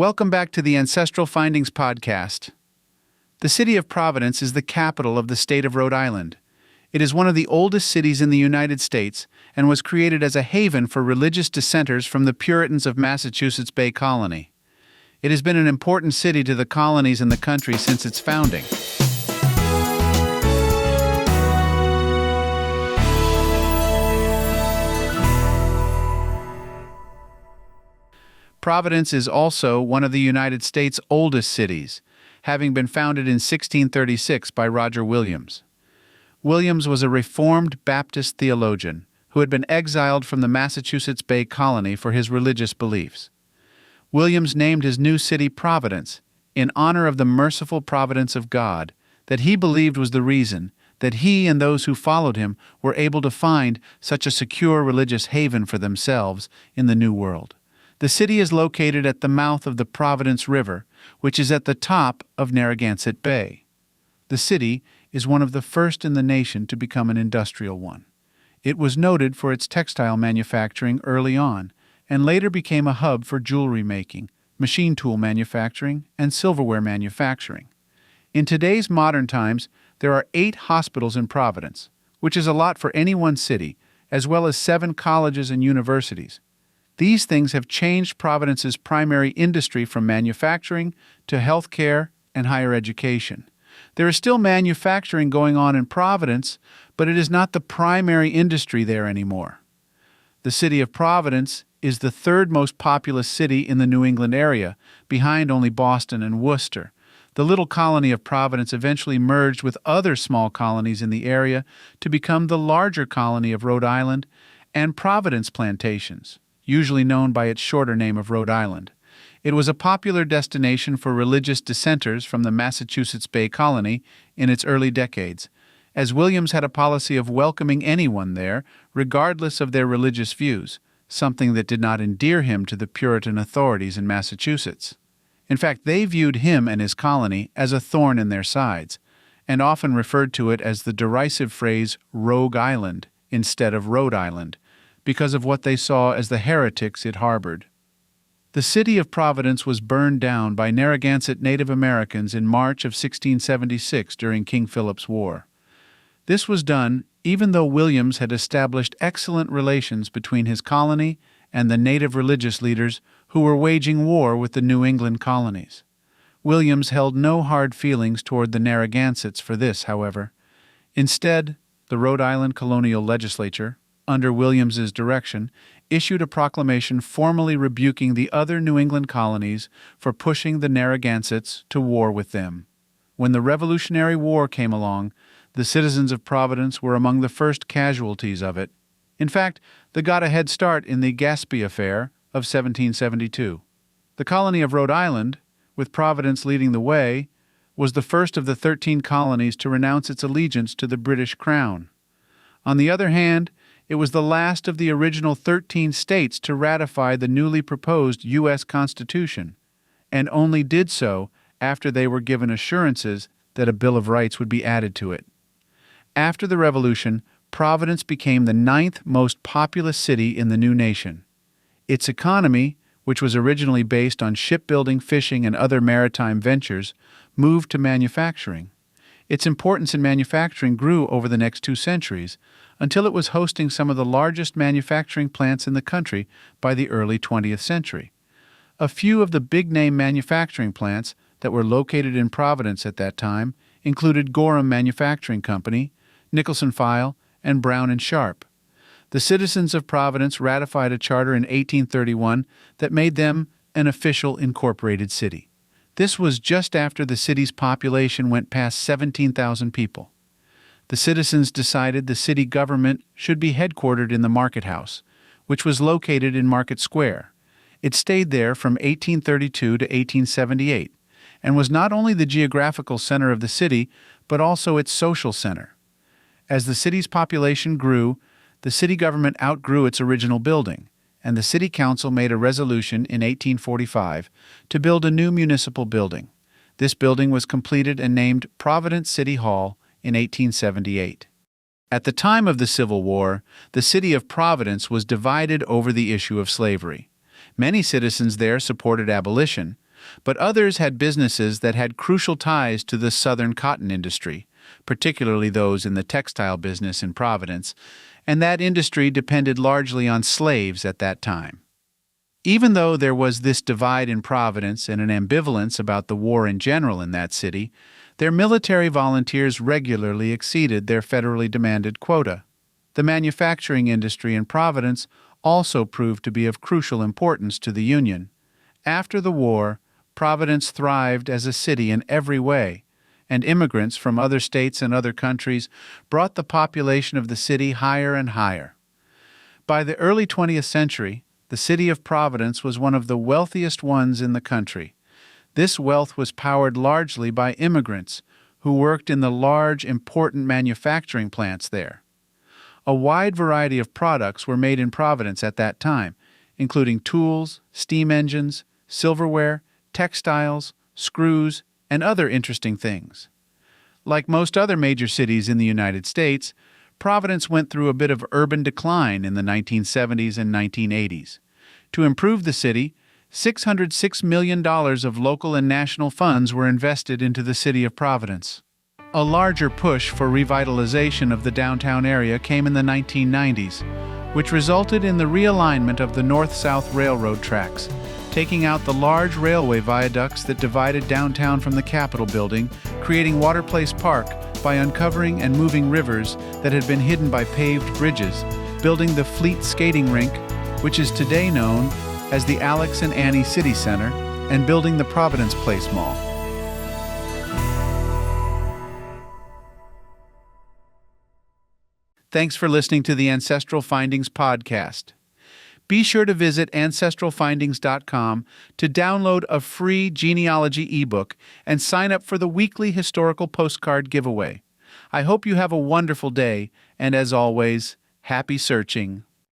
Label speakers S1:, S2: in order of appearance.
S1: Welcome back to the Ancestral Findings podcast. The city of Providence is the capital of the state of Rhode Island. It is one of the oldest cities in the United States and was created as a haven for religious dissenters from the Puritans of Massachusetts Bay Colony. It has been an important city to the colonies and the country since its founding. Providence is also one of the United States' oldest cities, having been founded in 1636 by Roger Williams. Williams was a Reformed Baptist theologian who had been exiled from the Massachusetts Bay Colony for his religious beliefs. Williams named his new city Providence in honor of the merciful providence of God that he believed was the reason that he and those who followed him were able to find such a secure religious haven for themselves in the New World. The city is located at the mouth of the Providence River, which is at the top of Narragansett Bay. The city is one of the first in the nation to become an industrial one. It was noted for its textile manufacturing early on, and later became a hub for jewelry making, machine tool manufacturing, and silverware manufacturing. In today's modern times, there are 8 hospitals in Providence, which is a lot for any one city, as well as 7 colleges and universities. These things have changed Providence's primary industry from manufacturing to healthcare and higher education. There is still manufacturing going on in Providence, but it is not the primary industry there anymore. The city of Providence is the 3rd most populous city in the New England area, behind only Boston and Worcester. The little colony of Providence eventually merged with other small colonies in the area to become the larger colony of Rhode Island and Providence Plantations, usually known by its shorter name of Rhode Island. It was a popular destination for religious dissenters from the Massachusetts Bay Colony in its early decades, as Williams had a policy of welcoming anyone there, regardless of their religious views, something that did not endear him to the Puritan authorities in Massachusetts. In fact, they viewed him and his colony as a thorn in their sides, and often referred to it as the derisive phrase Rogue Island instead of Rhode Island, because of what they saw as the heretics it harbored. The city of Providence was burned down by Narragansett Native Americans in March of 1676 during King Philip's War. This was done even though Williams had established excellent relations between his colony and the native religious leaders who were waging war with the New England colonies. Williams held no hard feelings toward the Narragansetts for this, however. Instead, the Rhode Island colonial legislature, under Williams's direction, issued a proclamation formally rebuking the other New England colonies for pushing the Narragansetts to war with them. When the Revolutionary War came along, the citizens of Providence were among the first casualties of it. In fact, they got a head start in the Gaspee Affair of 1772. The colony of Rhode Island, with Providence leading the way, was the first of the 13 colonies to renounce its allegiance to the British Crown. On the other hand, it was the last of the original 13 states to ratify the newly proposed U.S. Constitution, and only did so after they were given assurances that a Bill of Rights would be added to it. After the Revolution, Providence became the 9th most populous city in the new nation. Its economy, which was originally based on shipbuilding, fishing, and other maritime ventures, moved to manufacturing. Its importance in manufacturing grew over the next 2 centuries, until it was hosting some of the largest manufacturing plants in the country by the early 20th century. A few of the big-name manufacturing plants that were located in Providence at that time included Gorham Manufacturing Company, Nicholson File, and Brown & Sharp. The citizens of Providence ratified a charter in 1831 that made them an official incorporated city. This was just after the city's population went past 17,000 people. The citizens decided the city government should be headquartered in the Market House, which was located in Market Square. It stayed there from 1832 to 1878, and was not only the geographical center of the city, but also its social center. As the city's population grew, the city government outgrew its original building, and the city council made a resolution in 1845 to build a new municipal building. This building was completed and named Providence City Hall in 1878. At the time of the Civil War, the city of Providence was divided over the issue of slavery. Many citizens there supported abolition, but others had businesses that had crucial ties to the southern cotton industry, particularly those in the textile business in Providence, and that industry depended largely on slaves at that time. Even though there was this divide in Providence and an ambivalence about the war in general in that city, their military volunteers regularly exceeded their federally demanded quota. The manufacturing industry in Providence also proved to be of crucial importance to the Union. After the war, Providence thrived as a city in every way, and immigrants from other states and other countries brought the population of the city higher and higher. By the early 20th century, the city of Providence was one of the wealthiest ones in the country. This wealth was powered largely by immigrants who worked in the large, important manufacturing plants there. A wide variety of products were made in Providence at that time, including tools, steam engines, silverware, textiles, screws, and other interesting things. Like most other major cities in the United States, Providence went through a bit of urban decline in the 1970s and 1980s. To improve the city, $606 million of local and national funds were invested into the city of Providence. A larger push for revitalization of the downtown area came in the 1990s, which resulted in the realignment of the north-south railroad tracks, taking out the large railway viaducts that divided downtown from the Capitol building, creating Water Place Park by uncovering and moving rivers that had been hidden by paved bridges, building the Fleet Skating Rink, which is today known as the Alex and Annie City Center, and building the Providence Place Mall. Thanks for listening to the Ancestral Findings podcast. Be sure to visit ancestralfindings.com to download a free genealogy ebook and sign up for the weekly historical postcard giveaway. I hope you have a wonderful day, and as always, happy searching.